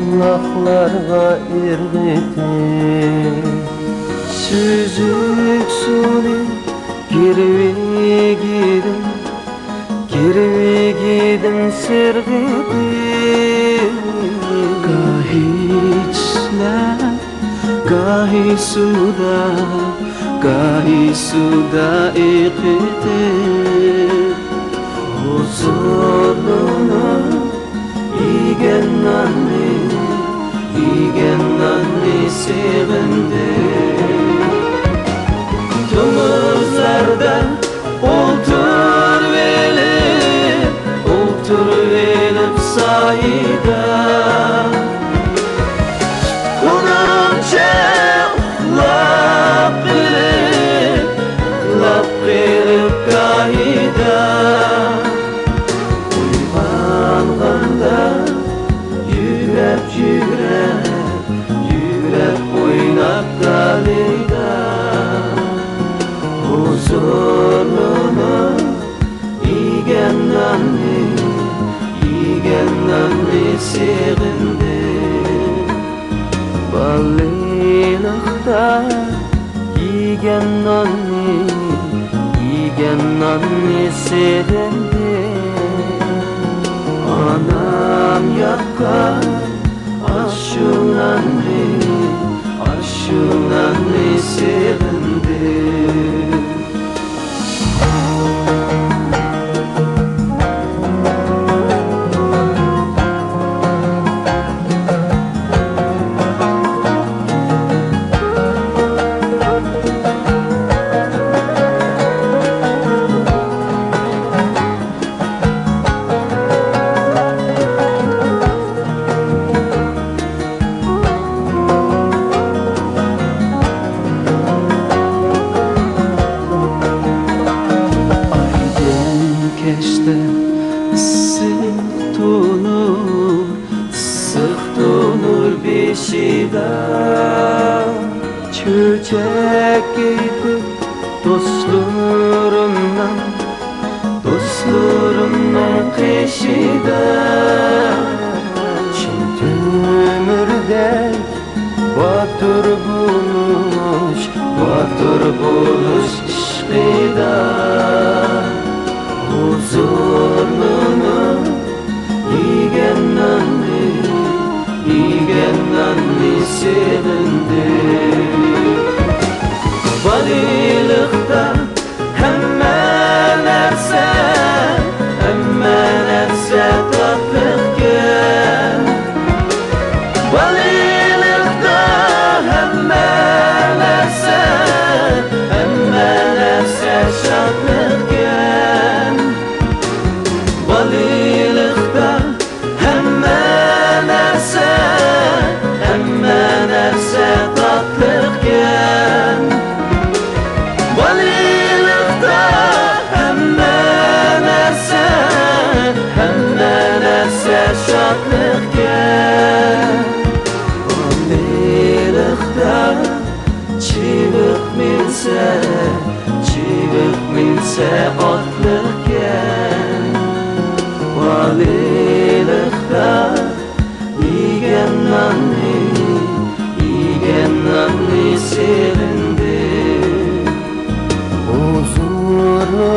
Bulaklarga irgiti Süzük suni Girvi gidim sirgiti Gahi içler, gahi suda iqiti Huzurunu İgenanni sevindi Tumuzlarda otur velip sayda Unumca lap qilib kayda Uyg'onganda Yügrep oynab dalida Huzurunu İgenanni segindi Ballilikda İgenanni segindi Anam yakkan Aşunanni sevindi Issiq tunur beşida Çöçek giydim dostlarımdan qeşida Çin ömürdek batur buluş işqida Huzurunu İgenanni sevindi Valilikda hemme narsa tatlıkken Valilikda hemme narsa şadlıkken Valilikda hemme narsa tatlıkken Valilikda hemme narsa şadlıkken Valilikda çivik minse otlıkken Valilikda İgenanni sevindi Huzurunu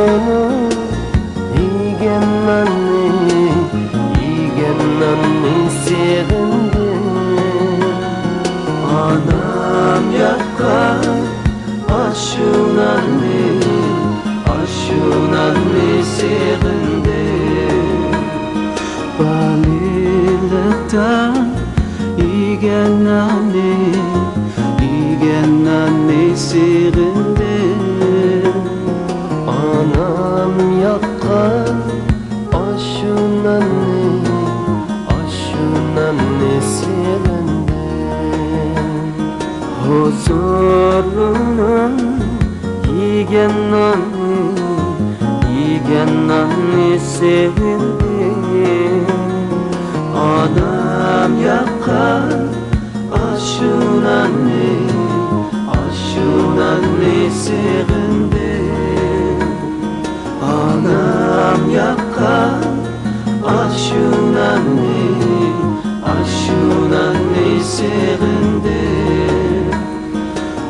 İgenanni sevindi Anam yakkan aşunanni sevindi Valilikda İgenanni sevindi Anam yakkan aşunanni sevindi Huzur torunun yiyen nanni sevindi. Anam yakan aşu nanni sevindi. Anam yakan aşu nanni sevindi.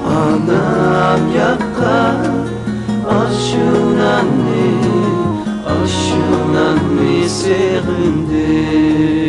Anam yakan aşu nanni sevindi.